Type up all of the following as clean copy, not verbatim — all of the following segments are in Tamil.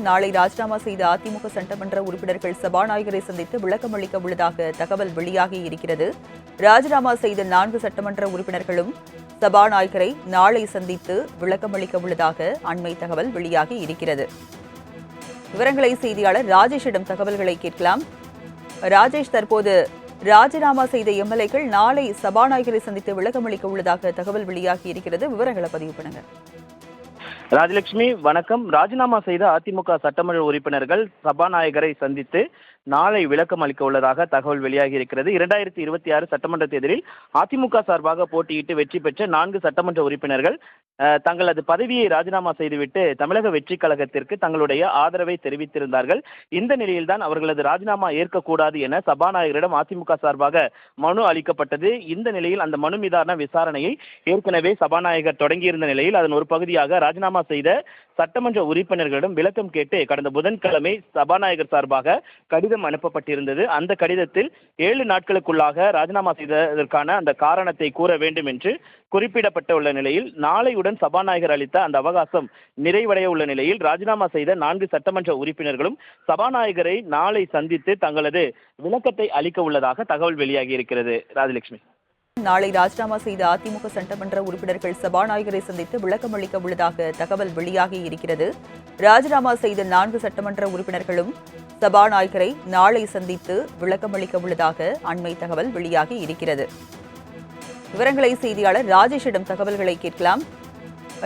நாளை ராஜினாமா செய்த அதிமுக சட்டமன்ற உறுப்பினர்கள் சபாநாயகரை சந்தித்து விளக்கம் அளிக்க உள்ளதாக தகவல் வெளியாகி இருக்கிறது. ராஜினாமா செய்த 4 சட்டமன்ற உறுப்பினர்களும் சபாநாயகரை நாளை சந்தித்து விளக்கம் அளிக்க உள்ளதாக அண்மை தகவல் வெளியாகி இருக்கிறது. விவரங்களை செய்தியாளர் ராஜேஷிடம் தகவல்களை கேட்கலாம். ராஜேஷ், தற்போது ராஜினாமா செய்த எம்எல்ஏக்கள் நாளை சபாநாயகரை சந்தித்து விளக்கம் அளிக்க உள்ளதாக தகவல் வெளியாகி இருக்கிறது. விவரங்களை பதிவு பண்ணுங்க. ராஜலட்சுமி, வணக்கம். ராஜினாமா செய்த அதிமுக சட்டமன்ற உறுப்பினர்கள் சபாநாயகரை சந்தித்து நாளை விளக்கம் அளிக்க உள்ளதாக தகவல் வெளியாகி இருக்கிறது. 2026 சட்டமன்ற தேர்தலில் அதிமுக சார்பாக போட்டியிட்டு வெற்றி பெற்ற 4 சட்டமன்ற உறுப்பினர்கள் தங்களது பதவியை ராஜினாமா செய்துவிட்டு தமிழக வெற்றி கழகத்திற்கு தங்களுடைய ஆதரவை தெரிவித்திருந்தார்கள். இந்த நிலையில்தான் அவர்களது ராஜினாமா ஏற்கக்கூடாது என சபாநாயகரிடம் அதிமுக சார்பாக மனு அளிக்கப்பட்டது. இந்த நிலையில் அந்த மனு மீதான விசாரணையை ஏற்கனவே சபாநாயகர் தொடங்கியிருந்த நிலையில் அதன் ஒரு பகுதியாக ராஜினாமா செய்த சட்டமன்ற உறுப்பினர்களிடம் விளக்கம் கேட்டு கடந்த புதன்கிழமை சபாநாயகர் சார்பாக கடிதம் அனுப்பப்பட்டிருந்தது. அந்த கடிதத்தில் 7 நாட்களுக்குள்ளாக ராஜினாமா செய்ததற்கான அந்த காரணத்தை கூற வேண்டும் என்று குறிப்பிடப்பட்ட உள்ள நிலையில் நாளையுடன் சபாநாயகர் அளித்த அந்த அவகாசம் நிறைவடைய உள்ள நிலையில் ராஜினாமா செய்த 4 சட்டமன்ற உறுப்பினர்களும் சபாநாயகரை நாளை சந்தித்து தங்களது விளக்கத்தை அளிக்க உள்ளதாக தகவல் வெளியாகி இருக்கிறது. ராஜலட்சுமி, நாளை ராஜினாமா செய்த அதிமுக சட்டமன்ற உறுப்பினர்கள் சபாநாயகரை சந்தித்து விளக்கம் அளிக்க உள்ளதாக தகவல் வெளியாகி இருக்கிறது. ராஜினாமா செய்த 4 சட்டமன்ற உறுப்பினர்களும் சபாநாயகரை நாளை சந்தித்து விளக்கம் அளிக்க உள்ளதாக அண்மை தகவல் வெளியாகி இருக்கிறது. விவரங்களை செய்தியாளர் ராஜேஷிடம் தகவல்களை கேட்கலாம்.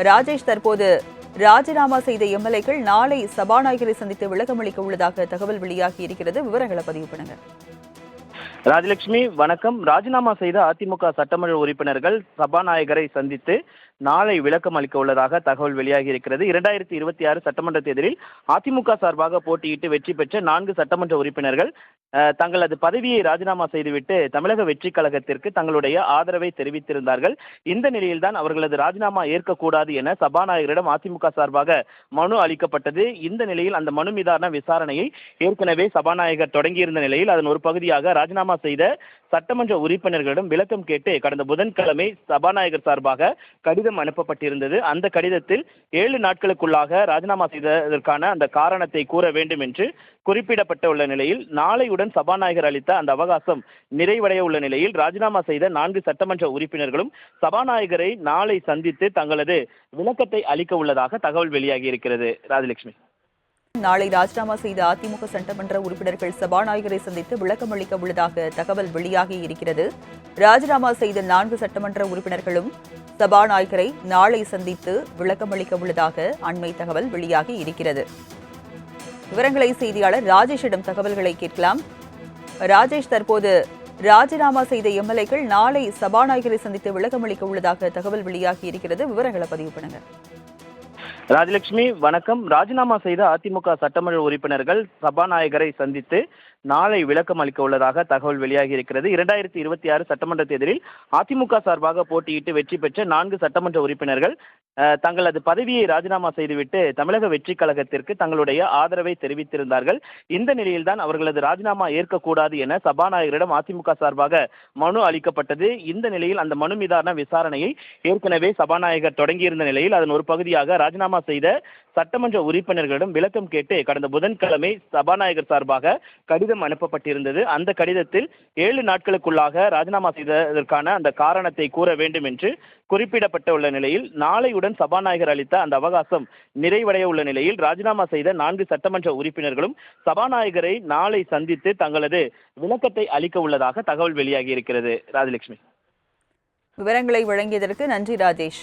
ராஜேஷ், தற்போது ராஜினாமா செய்த எம்எல்ஏக்கள் நாளை சபாநாயகரை சந்தித்து விளக்கம் அளிக்க உள்ளதாக தகவல் வெளியாகி இருக்கிறது. விவரங்களை பதிவு பண்ணுங்க. ராஜலட்சுமி, வணக்கம். ராஜினாமா செய்த அதிமுக சட்டமன்ற உறுப்பினர்கள் சபாநாயகரை சந்தித்து நாளை விளக்கம் அளிக்க உள்ளதாக தகவல் வெளியாகி இருக்கிறது. 2026 சட்டமன்ற தேர்தலில் அதிமுக சார்பாக போட்டியிட்டு வெற்றி பெற்ற 4 சட்டமன்ற உறுப்பினர்கள் தங்களது பதவியை ராஜினாமா செய்துவிட்டு தமிழக வெற்றி கழகத்திற்கு தங்களுடைய ஆதரவை தெரிவித்திருந்தார்கள். இந்த நிலையில்தான் அவர்களது ராஜினாமா ஏற்கக்கூடாது என சபாநாயகரிடம் அதிமுக சார்பாக மனு அளிக்கப்பட்டது. இந்த நிலையில் அந்த மனு மீதான விசாரணையை ஏற்கனவே சபாநாயகர் தொடங்கியிருந்த நிலையில் அதன் ஒரு பகுதியாக ராஜினாமா செய்த சட்டமன்ற உறுப்பினர்களிடம் விளக்கம் கேட்டு கடந்த புதன்கிழமை சபாநாயகர் சார்பாக கடிதம் அனுப்பப்பட்டிருந்தது. அந்த கடிதத்தில் 7 நாட்களுக்குள்ளாக ராஜினாமா செய்ததற்கான அந்த காரணத்தை கூற வேண்டும் என்று குறிப்பிடப்பட்ட உள்ள நிலையில் நாளையுடன் சபாநாயகர் அளித்த அந்த அவகாசம் நிறைவடைய உள்ள நிலையில் ராஜினாமா செய்த 4 சட்டமன்ற உறுப்பினர்களும் சபாநாயகரை நாளை சந்தித்து தங்களது விளக்கத்தை அளிக்க உள்ளதாக தகவல் வெளியாகி இருக்கிறது. ராஜலட்சுமி, நாளை ராஜினாமா செய்த அதிமுக சட்டமன்ற உறுப்பினர்கள் சபாநாயகரை சந்தித்து விளக்கம் அளிக்க உள்ளதாக தகவல் வெளியாகி இருக்கிறது. ராஜினாமா செய்த 4 சட்டமன்ற உறுப்பினர்களும் சபாநாயகரை நாளை சந்தித்து விளக்கம் அளிக்க உள்ளதாக அண்மை தகவல் வெளியாகி இருக்கிறது. விவரங்களை செய்தியாளர் ராஜேஷிடம் தகவல்களை கேட்கலாம். ராஜேஷ், தற்போது ராஜினாமா செய்த எம்எல்ஏக்கள் நாளை சபாநாயகரை சந்தித்து விளக்கம் அளிக்க உள்ளதாக தகவல் வெளியாகி இருக்கிறது. விவரங்களை பதிவு பண்ணுங்க. ராஜலட்சுமி, வணக்கம். ராஜினாமா செய்த அதிமுக சட்டமன்ற உறுப்பினர்கள் சபாநாயகரை சந்தித்து நாளை விளக்கம் அளிக்க உள்ளதாக தகவல் வெளியாகி இருக்கிறது. 2026 சட்டமன்ற தேர்தலில் அதிமுக சார்பாக போட்டியிட்டு வெற்றி பெற்ற 4 சட்டமன்ற உறுப்பினர்கள் தங்களது பதவியை ராஜினாமா செய்துவிட்டு தமிழக வெற்றி கழகத்திற்கு தங்களுடைய ஆதரவை தெரிவித்திருந்தார்கள். இந்த நிலையில்தான் அவர்களது ராஜினாமா ஏற்கக்கூடாது என சபாநாயகரிடம் அதிமுக சார்பாக மனு அளிக்கப்பட்டது. இந்த நிலையில் அந்த மனு மீதான விசாரணையை ஏற்கனவே சபாநாயகர் தொடங்கியிருந்த நிலையில் அதன் ஒரு பகுதியாக ராஜினாமா செய்த சட்டமன்ற உறுப்பினர்களிடம் விளக்கம் கேட்டு கடந்த புதன்கிழமை சபாநாயகர் சார்பாக கடிதம் அனுப்பப்பட்டிருந்தது. அந்த கடிதத்தில் 7 நாட்களுக்குள்ளாக ராஜினாமா செய்ததற்கான அந்த காரணத்தை கூற வேண்டும் என்று குறிப்பிடப்பட்ட உள்ள நிலையில் நாளையுடன் சபாநாயகர் அளித்த அந்த அவகாசம் நிறைவடைய உள்ள நிலையில் ராஜினாமா செய்த 4 சட்டமன்ற உறுப்பினர்களும் சபாநாயகரை நாளை சந்தித்து தங்களது விளக்கத்தை அளிக்க உள்ளதாக தகவல் வெளியாகி இருக்கிறது. ராஜலட்சுமி, விவரங்களை வழங்கியதற்கு நன்றி ராஜேஷ்.